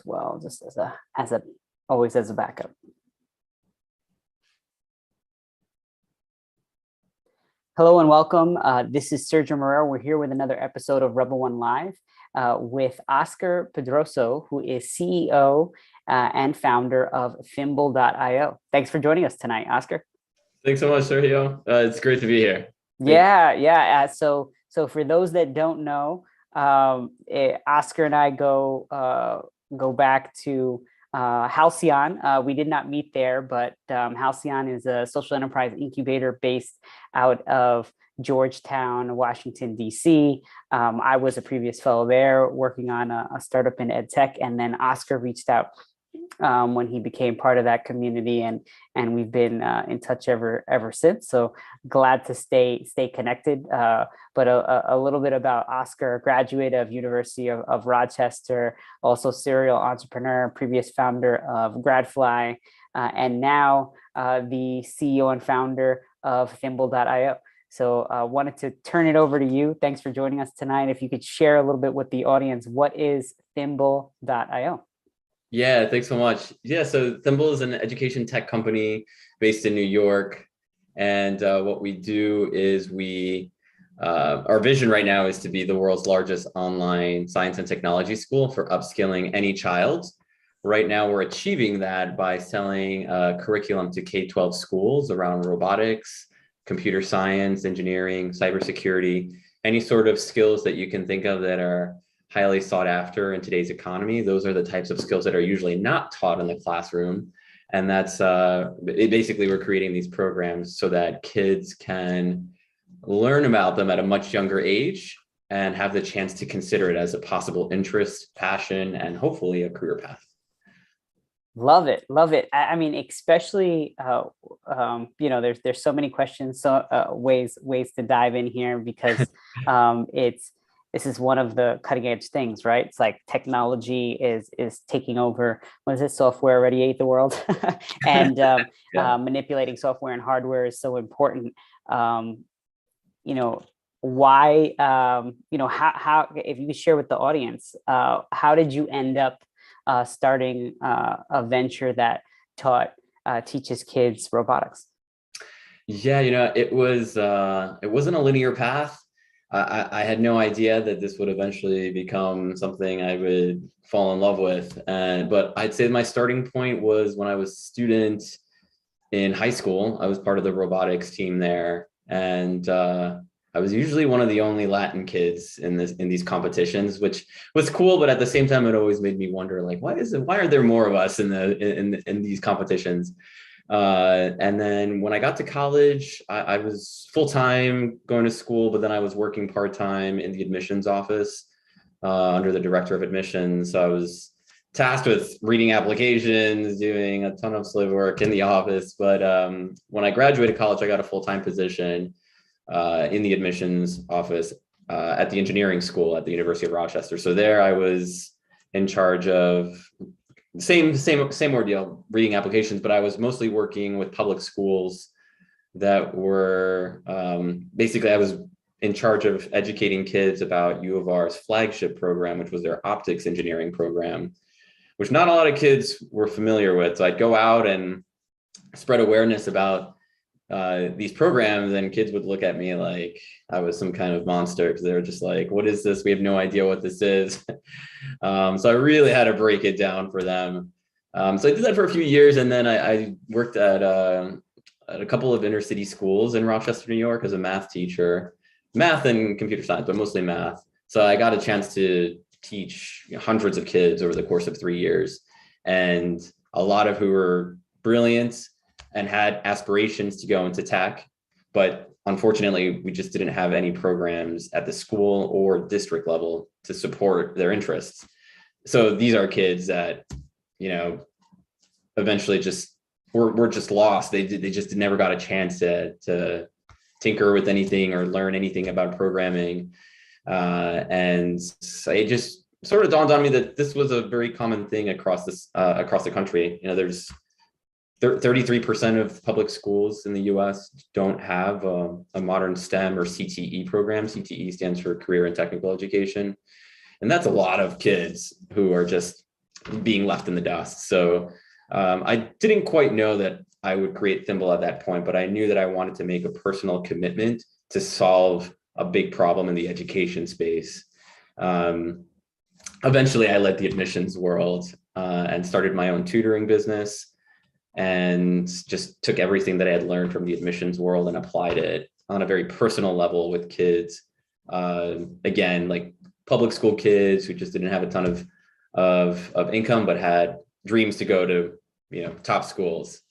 well, just as a always as a backup. Hello and welcome. This is Sergio Morero. We're here with another episode of RBL1 Live with Oscar Pedroso, who is CEO and founder of Thimble Io. Thanks for joining us tonight, Oscar. Thanks so much, Sergio. It's great to be here. Yeah. So for those that don't know, Oscar and I go back to Halcyon. We did not meet there, but Halcyon is a social enterprise incubator based out of Georgetown, Washington, D.C. I was a previous fellow there working on a startup in ed tech, and then Oscar reached out when he became part of that community, and we've been in touch ever since. So glad to stay connected. But a little bit about Oscar: graduate of University of Rochester, also serial entrepreneur, previous founder of GradFly, and now the CEO and founder of Thimble Io. So wanted to turn it over to you. Thanks for joining us tonight. If you could share a little bit with the audience, what is Thimble Io? Yeah, thanks so much. Yeah, so Thimble is an education tech company based in New York. And what we do is our vision right now is to be the world's largest online science and technology school for upskilling any child. Right now, we're achieving that by selling curriculum to K-12 schools around robotics, computer science, engineering, cybersecurity, any sort of skills that you can think of that are highly sought after in today's economy. Those are the types of skills that are usually not taught in the classroom. And that's basically we're creating these programs so that kids can learn about them at a much younger age and have the chance to consider it as a possible interest, passion, and hopefully a career path. Love it. I mean, especially, there's so many questions, ways to dive in here, because this is one of the cutting edge things, right? It's like technology is taking over. What is it? Software already ate the world, and manipulating software and hardware is so important. Why? How? If you could share with the audience, how did you end up starting a venture that teaches kids robotics? Yeah, it wasn't a linear path. I had no idea that this would eventually become something I would fall in love with. But I'd say my starting point was when I was a student in high school. I was part of the robotics team there. And I was usually one of the only Latin kids in these competitions, which was cool. But at the same time, it always made me wonder, like, why are there more of us in these competitions? And then when I got to college, I was full-time going to school, but then I was working part-time in the admissions office under the director of admissions. So I was tasked with reading applications, doing a ton of slave work in the office. But when I graduated college, I got a full-time position in the admissions office at the engineering school at the University of Rochester. So there I was in charge of same ordeal, reading applications, but I was mostly working with public schools that were basically, I was in charge of educating kids about U of R's flagship program, which was their optics engineering program, which not a lot of kids were familiar with. So I'd go out and spread awareness about these programs, and kids would look at me like I was some kind of monster, because they were just like, what is this? We have no idea what this is. So I really had to break it down for them. So I did that for a few years, and then I worked at a couple of inner city schools in Rochester, New York, as a math teacher, math and computer science, but mostly math. So I got a chance to teach hundreds of kids over the course of 3 years, and a lot of who were brilliant and had aspirations to go into tech, but unfortunately, we just didn't have any programs at the school or district level to support their interests. So these are kids that, eventually just were just lost. They just never got a chance to tinker with anything or learn anything about programming. And it just sort of dawned on me that this was a very common thing across the country. There's 33% of public schools in the US don't have a modern STEM or CTE program. CTE stands for Career and Technical Education. And that's a lot of kids who are just being left in the dust. So I didn't quite know that I would create Thimble at that point, but I knew that I wanted to make a personal commitment to solve a big problem in the education space. Eventually, I led the admissions world and started my own tutoring business, and just took everything that I had learned from the admissions world and applied it on a very personal level with kids. Again, like public school kids who just didn't have a ton of income, but had dreams to go to, top schools.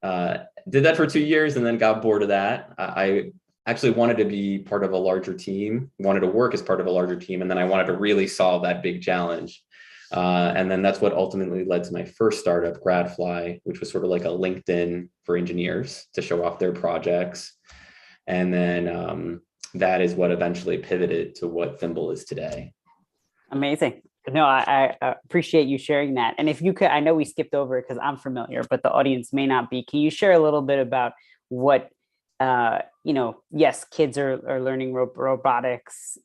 Did that for 2 years and then got bored of that. I actually wanted to be part of a larger team, wanted to work as part of a larger team. And then I wanted to really solve that big challenge. And then that's what ultimately led to my first startup, GradFly, which was sort of like a LinkedIn for engineers to show off their projects. And then that is what eventually pivoted to what Thimble is today. Amazing. No, I appreciate you sharing that. And if you could, I know we skipped over it because I'm familiar, but the audience may not be. Can you share a little bit about what, yes, kids are learning robotics.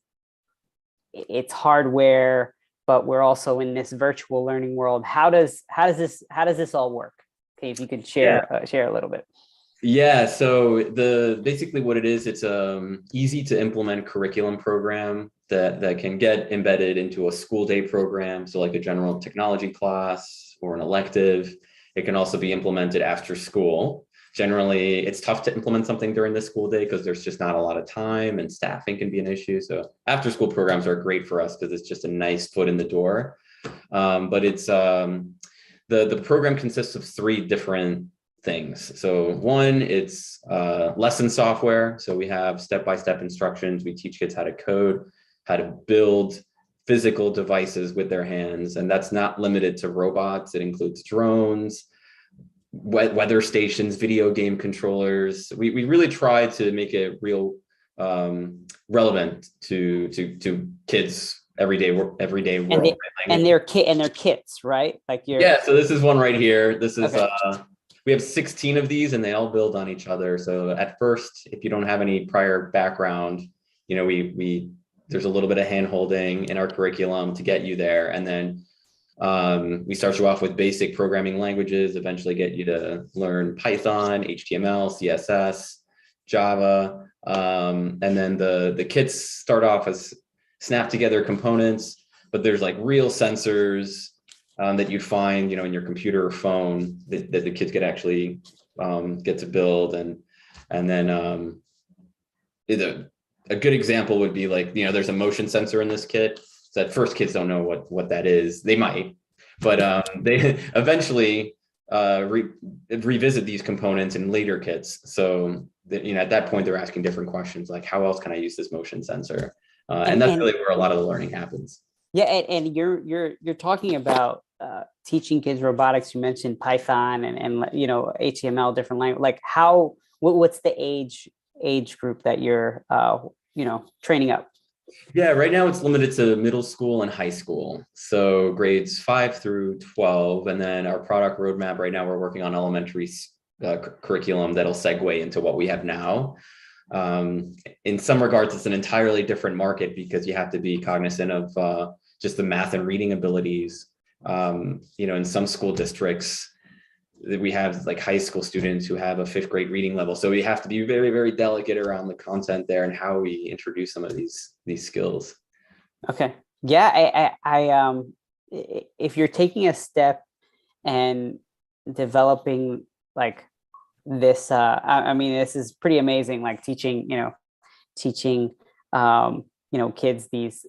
It's hardware, but we're also in this virtual learning world. How does this all work? Okay, if you could share a little bit. Yeah, so basically what it is, it's easy to implement curriculum program that can get embedded into a school day program. So like a general technology class or an elective. It can also be implemented after school. Generally, it's tough to implement something during the school day because there's just not a lot of time and staffing can be an issue. So after school programs are great for us because it's just a nice foot in the door. But it's the program consists of 3 different things. So one, it's lesson software. So we have step-by-step instructions. We teach kids how to code, how to build physical devices with their hands. And that's not limited to robots. It includes drones, weather stations, video game controllers. We really try to make it real relevant to kids everyday world. And their kits, right? So this is one right here. This is okay. We have 16 of these and they all build on each other. So at first, if you don't have any prior background, there's a little bit of hand holding in our curriculum to get you there. And then we start you off with basic programming languages, eventually get you to learn Python, HTML, CSS, Java. And then the kits start off as snap together components, but there's like real sensors that you'd find, in your computer or phone that the kids could actually get to build. And then a good example would be like, there's a motion sensor in this kit. So at first kids don't know what that is. They might, but they eventually revisit these components in later kits. So that, at that point they're asking different questions like, how else can I use this motion sensor? And that's really where a lot of the learning happens. Yeah, and you're talking about teaching kids robotics. You mentioned Python and HTML, different language. Like what's the age group that you're training up? Yeah, right now it's limited to middle school and high school. So grades 5 through 12. And then our product roadmap right now, we're working on elementary curriculum that'll segue into what we have now. In some regards, it's an entirely different market because you have to be cognizant of just the math and reading abilities. In some school districts, we have like high school students who have a 5th grade reading level. So we have to be very, very delicate around the content there and how we introduce some of these skills. Okay. Yeah. I if you're taking a step and developing like this, this is pretty amazing. Like teaching kids these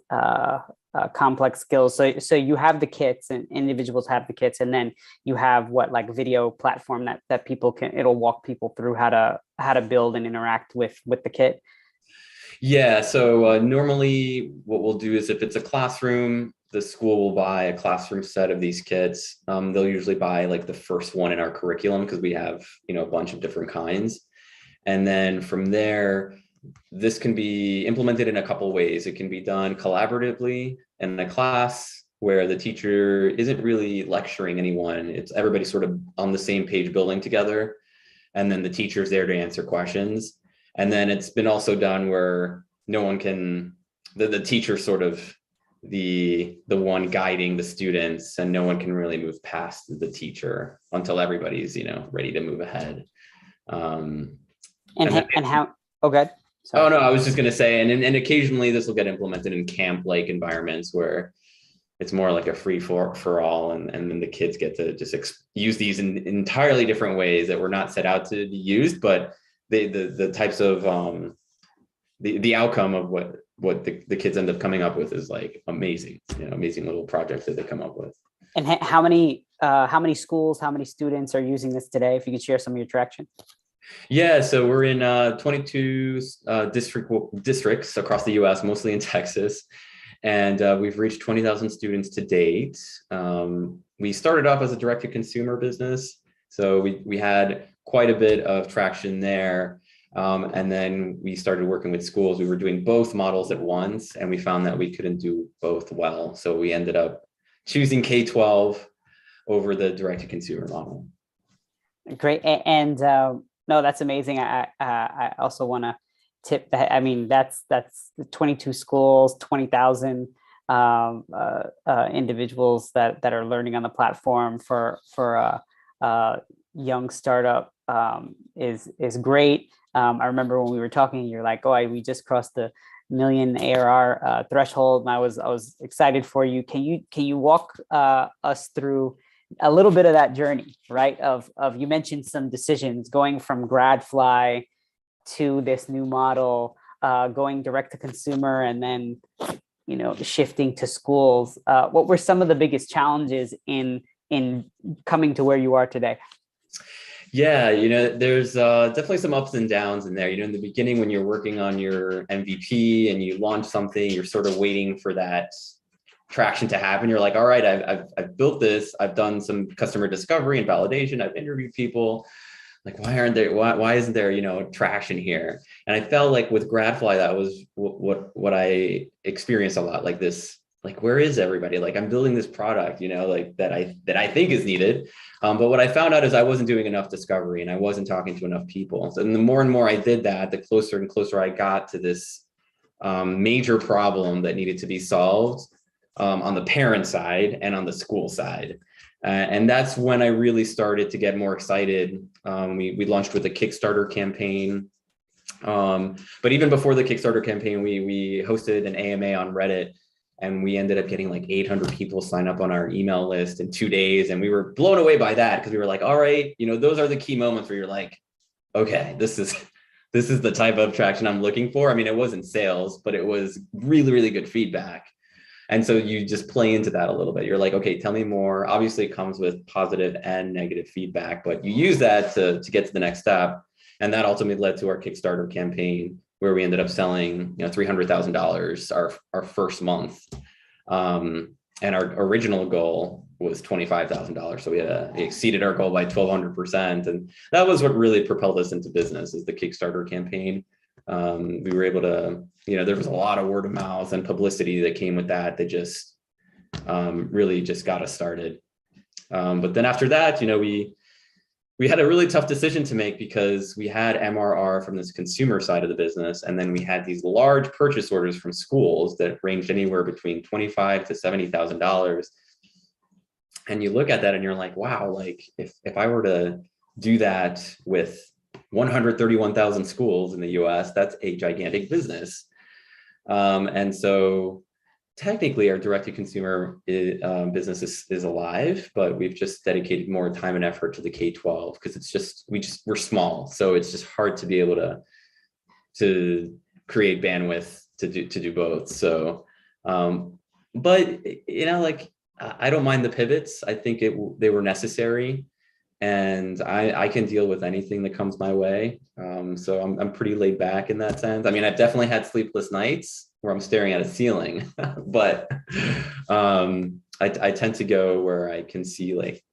complex skills. So you have the kits and individuals have the kits, and then you have video platform that people it'll walk people through how to build and interact with the kit. Yeah. So normally what we'll do is if it's a classroom, the school will buy a classroom set of these kits. They'll usually buy like the first one in our curriculum because we have, a bunch of different kinds. And then from there, this can be implemented in a couple ways. It can be done collaboratively in a class where the teacher isn't really lecturing anyone. It's everybody sort of on the same page building together. And then the teacher's there to answer questions. And then it's been also done where no one can, the teacher sort of the one guiding the students, and no one can really move past the teacher until everybody's, ready to move ahead. And how, oh, good. Oh, no, I was just going to say, and occasionally this will get implemented in camp-like environments where it's more like a free for all, and then the kids get to just use these in entirely different ways that were not set out to be used, but the types of the outcome of what the kids end up coming up with is like amazing, amazing little projects that they come up with. And how many schools, how many students are using this today? If you could share some of your traction. Yeah, so we're in 22 districts across the U.S., mostly in Texas, and we've reached 20,000 students to date. We started off as a direct-to-consumer business, so we had quite a bit of traction there, and then we started working with schools. We were doing both models at once, and we found that we couldn't do both well, so we ended up choosing K-12 over the direct-to-consumer model. Great, and no, that's amazing. I also want to tip that. I mean, that's 22 schools, 20,000 individuals that are learning on the platform for a young startup is great. I remember when we were talking, you're like, "Oh, we just crossed the million ARR threshold," and I was excited for you. Can you walk us through a little bit of that journey, right? Of you mentioned some decisions going from GradFly to this new model, going direct to consumer, and then shifting to schools. What were some of the biggest challenges in coming to where you are today? Yeah, there's definitely some ups and downs in there. In the beginning, when you're working on your MVP and you launch something, you're sort of waiting for that traction to happen. You're like, all right, I've built this. I've done some customer discovery and validation. I've interviewed people. Like, why isn't there, traction here? And I felt like with GradFly, that was what I experienced a lot. Like this, like, where is everybody? Like, I'm building this product, like that I think is needed. But what I found out is I wasn't doing enough discovery, and I wasn't talking to enough people. So the more and more I did that, the closer and closer I got to this major problem that needed to be solved on the parent side and on the school side. And that's when I really started to get more excited. We launched with a Kickstarter campaign. But even before the Kickstarter campaign, we hosted an AMA on Reddit, and we ended up getting like 800 people sign up on our email list in 2 days. And we were blown away by that, because we were like, all right, those are the key moments where you're like, okay, this is the type of traction I'm looking for. I mean, it wasn't sales, but it was really, really good feedback. And so you just play into that a little bit. You're like, okay, tell me more. Obviously, it comes with positive and negative feedback, but you use that to get to the next step. And that ultimately led to our Kickstarter campaign, where we ended up selling, $300,000 our first month. And our original goal was $25,000. So we exceeded our goal by 1,200%. And that was what really propelled us into business, is the Kickstarter campaign. We were able to, there was a lot of word of mouth and publicity that came with that just really just got us started. But then after that, we had a really tough decision to make, because we had MRR from this consumer side of the business, and then we had these large purchase orders from schools that ranged anywhere between $25,000 to $70,000. And you look at that and you're like, wow, like if I were to do that with 131,000 schools in the US, that's a gigantic business. And so technically our direct-to-consumer business is alive, but we've just dedicated more time and effort to the K-12, because we're small. So it's just hard to be able to create bandwidth to do both. So, but I don't mind the pivots. I think they were necessary, and I can deal with anything that comes my way. So I'm pretty laid back in that sense. I mean, I've definitely had sleepless nights where I'm staring at a ceiling, but I tend to go where I can see like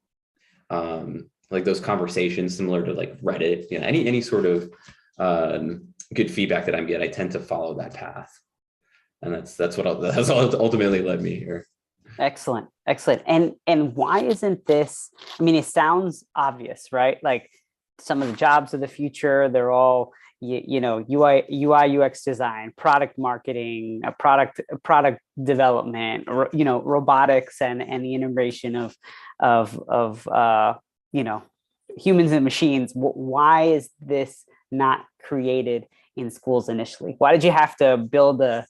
those conversations similar to like Reddit, any sort of good feedback that I'm getting. I tend to follow that path, and that's what ultimately led me here. Excellent. And why isn't this? I mean, it sounds obvious, right? Like some of the jobs of the future, they're all UI UX design, product marketing, product development, robotics, and the integration of humans and machines. Why is this not created in schools initially? Why did you have to build a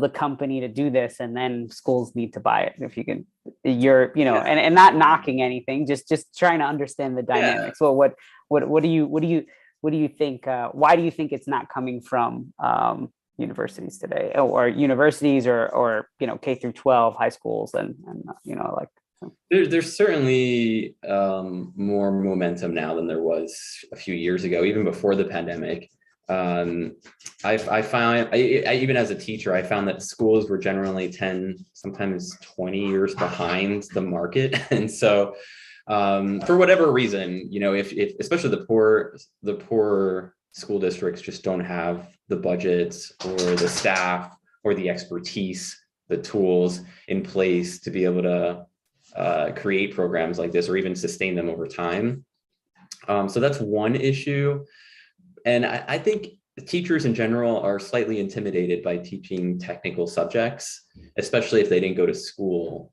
company to do this, and then schools need to buy it? If you can, and not knocking anything, just trying to understand the dynamics. Well, what do you think? Why do you think it's not coming from universities today, or universities, or K through 12 high schools, and There's certainly more momentum now than there was a few years ago, even before the pandemic. I found, even as a teacher, I found that schools were generally 10, sometimes 20 years behind the market. And so for whatever reason, if especially the poor school districts just don't have the budgets or the staff or the expertise, the tools in place to be able to create programs like this or even sustain them over time. So that's one issue. And I think teachers in general are slightly intimidated by teaching technical subjects, especially if they didn't go to school,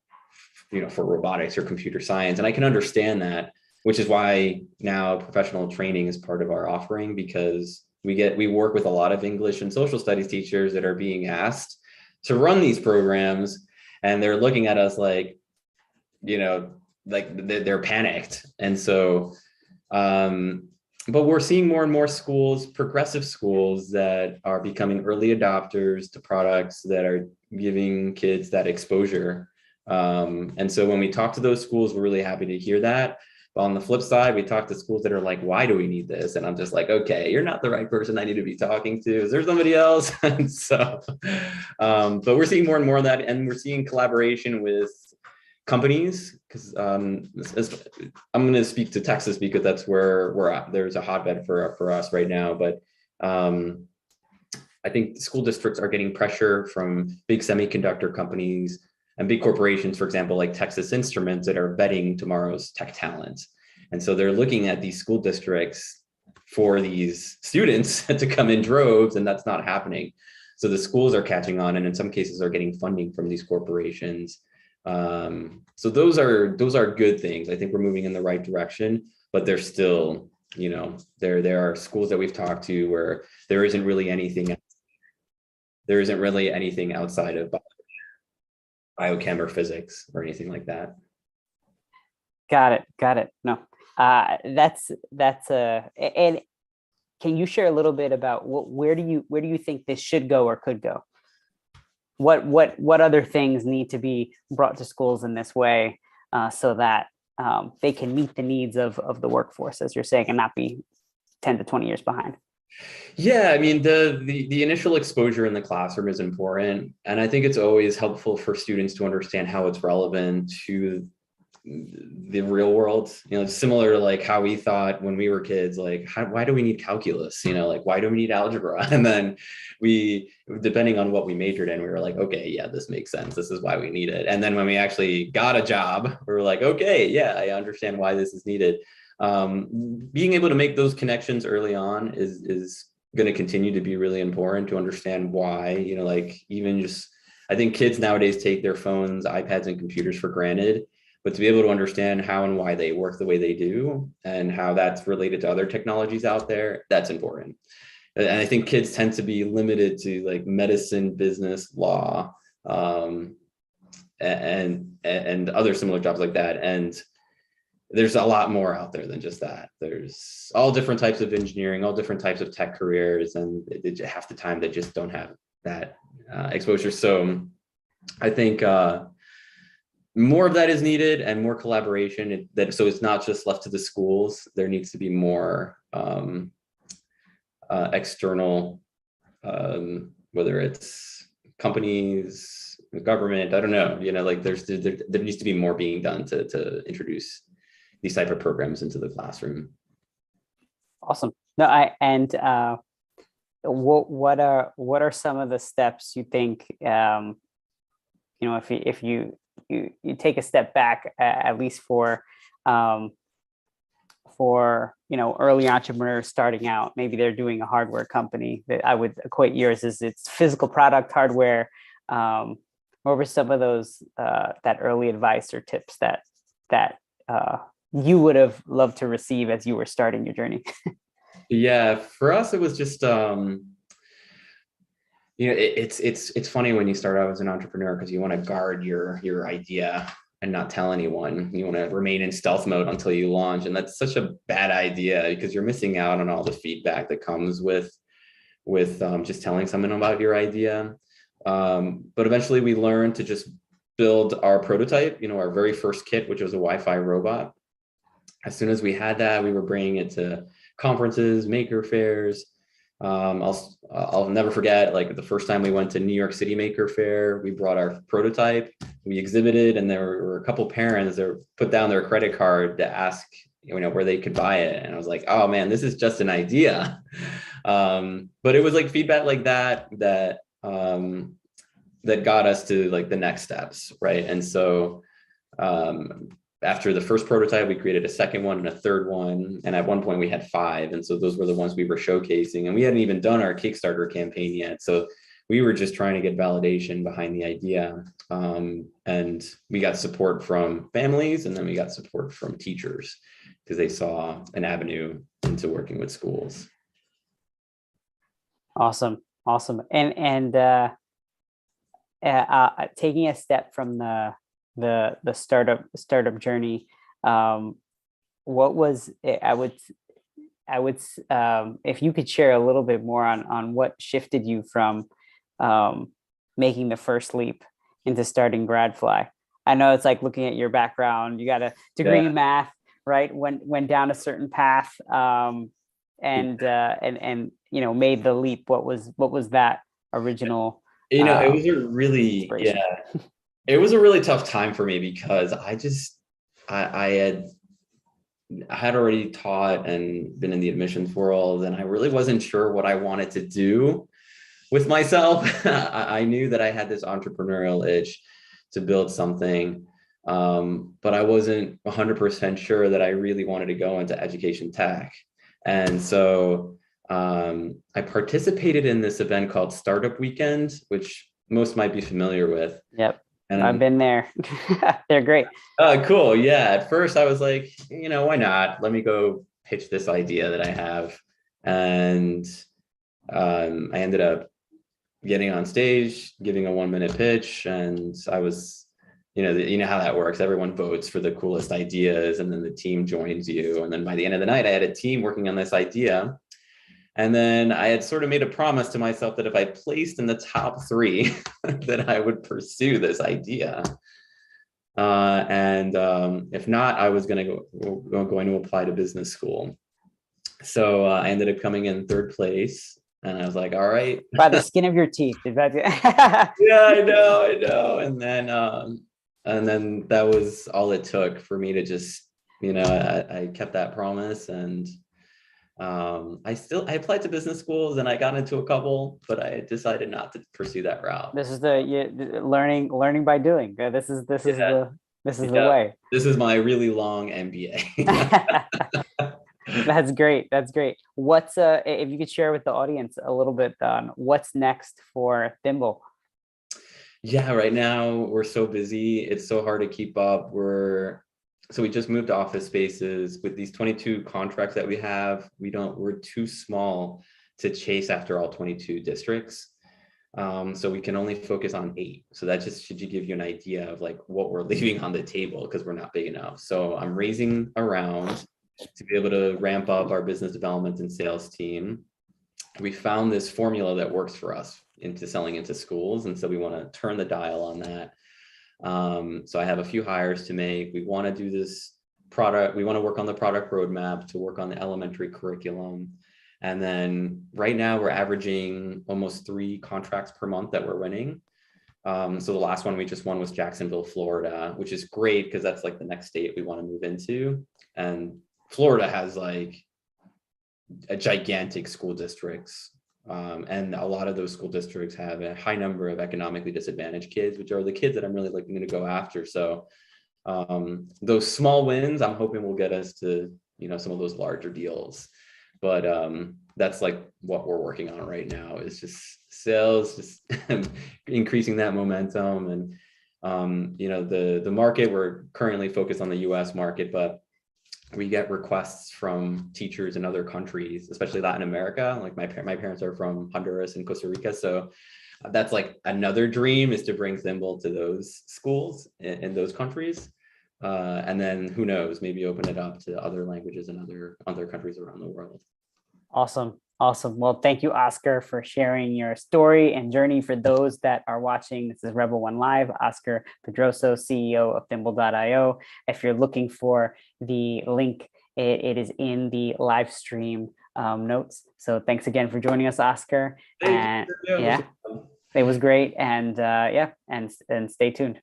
for robotics or computer science. And I can understand that, which is why now professional training is part of our offering, because we work with a lot of English and social studies teachers that are being asked to run these programs, and they're looking at us like they're panicked. And so, but we're seeing more and more schools, progressive schools, that are becoming early adopters to products that are giving kids that exposure. And so when we talk to those schools, we're really happy to hear that. But on the flip side, we talk to schools that are like, why do we need this? And I'm just like, okay, you're not the right person I need to be talking to. Is there somebody else? And so, but we're seeing more and more of that. And we're seeing collaboration with companies, because I'm going to speak to Texas because that's where we're at. There's a hotbed for us right now. But I think school districts are getting pressure from big semiconductor companies and big corporations, for example, like Texas Instruments, that are vetting tomorrow's tech talent. And so they're looking at these school districts for these students to come in droves, and that's not happening. So the schools are catching on, and in some cases are getting funding from these corporations. So those are good things. I think we're moving in the right direction, but there's still, there are schools that we've talked to where there isn't really anything outside of biochem or physics or anything like that. Got it. No, that's and can you share a little bit about where do you think this should go or could go? What other things need to be brought to schools in this way, so that they can meet the needs of the workforce, as you're saying, and not be 10 to 20 years behind? Yeah, I mean, the initial exposure in the classroom is important. And I think it's always helpful for students to understand how it's relevant to the real world. It's similar to like how we thought when we were kids, like, why do we need calculus? Why do we need algebra? And then depending on what we majored in, we were like, okay, yeah, this makes sense. This is why we need it. And then when we actually got a job, we were like, okay, yeah, I understand why this is needed. Being able to make those connections early on is going to continue to be really important to understand why, even just, I think kids nowadays take their phones, iPads, and computers for granted, but to be able to understand how and why they work the way they do and how that's related to other technologies out there, that's important. And I think kids tend to be limited to like medicine, business, law, and other similar jobs like that. And there's a lot more out there than just that. There's all different types of engineering, all different types of tech careers, and half the time they just don't have that exposure. So I think more of that is needed, and more collaboration. So it's not just left to the schools. There needs to be more external, whether it's companies, the government, I don't know. There needs to be more being done to introduce these type of programs into the classroom. Awesome. No, what are some of the steps you think, if you take a step back, at least for for, early entrepreneurs starting out? Maybe they're doing a hardware company. That I would equate yours as it's physical product hardware. What were some of those that early advice or tips that you would have loved to receive as you were starting your journey? Yeah, for us, it was just, it's funny when you start out as an entrepreneur because you want to guard your idea and not tell anyone. You want to remain in stealth mode until you launch, and that's such a bad idea because you're missing out on all the feedback that comes with just telling someone about your idea. But eventually, we learned to just build our prototype. Our very first kit, which was a Wi-Fi robot. As soon as we had that, we were bringing it to conferences, maker fairs. I'll never forget, like the first time we went to New York City Maker Fair, we brought our prototype, we exhibited, and there were a couple parents that put down their credit card to ask, where they could buy it. And I was like, oh man, this is just an idea. But it was like feedback like that got us to like the next steps, right? And so after the first prototype, we created a second one and a third one. And at one point we had 5. And so those were the ones we were showcasing, and we hadn't even done our Kickstarter campaign yet. So we were just trying to get validation behind the idea. And we got support from families, and then we got support from teachers because they saw an avenue into working with schools. Awesome. And taking a step from the startup journey, what was it? I would if you could share a little bit more on what shifted you from making the first leap into starting GradFly. I know it's like looking at your background, you got a degree in math, right? Went down a certain path, and made the leap. What was that original? It was a really, it was a really tough time for me because I had already taught and been in the admissions world, and I really wasn't sure what I wanted to do with myself. I knew that I had this entrepreneurial itch to build something, but I wasn't 100% sure that I really wanted to go into education tech. And so I participated in this event called Startup Weekend, which most might be familiar with. Yep. And I've been there. They're great. Oh, cool. Yeah. At first I was like, why not? Let me go pitch this idea that I have. And I ended up getting on stage, giving a 1-minute pitch. And I was, you know how that works. Everyone votes for the coolest ideas, and then the team joins you. And then by the end of the night, I had a team working on this idea. And then I had sort of made a promise to myself that if I placed in the top 3, that I would pursue this idea. And if not, I was going to apply to business school. So I ended up coming in 3rd place, and I was like, all right. By the skin of your teeth. Yeah, I know. And then that was all it took for me to just, I kept that promise. And I applied to business schools, and I got into a couple, but I decided not to pursue that route. This is the learning by doing. This is the way. This is my really long MBA. That's great. What's if you could share with the audience a little bit on what's next for Thimble? Yeah, right now we're so busy. It's so hard to keep up. So we just moved to office spaces with these 22 contracts that we have. We're too small to chase after all 22 districts. So we can only focus on 8. So that just should give you an idea of like what we're leaving on the table because we're not big enough. So I'm raising around to be able to ramp up our business development and sales team. We found this formula that works for us into selling into schools. And so we want to turn the dial on that. So I have a few hires to make. We want to do this product. We want to work on the product roadmap to work on the elementary curriculum. And then right now we're averaging almost 3 contracts per month that we're winning. So the last one we just won was Jacksonville, Florida, which is great because that's like the next state we want to move into. And Florida has like a gigantic school districts. And a lot of those school districts have a high number of economically disadvantaged kids, which are the kids that I'm really looking to go after. So those small wins, I'm hoping will get us to some of those larger deals. But that's like what we're working on right now, is just sales, just increasing that momentum. And the market, we're currently focused on the US market, but we get requests from teachers in other countries, especially Latin America. Like my parents are from Honduras and Costa Rica, so that's like another dream, is to bring Thimble to those schools in those countries. And then who knows, maybe open it up to other languages in other countries around the world. Awesome. Awesome. Well, thank you, Oscar, for sharing your story and journey. For those that are watching, this is RBL1 Live, Oscar Pedroso, CEO of Thimble.io. If you're looking for the link, it is in the live stream notes. So thanks again for joining us, Oscar. And yeah, it was great. And and stay tuned.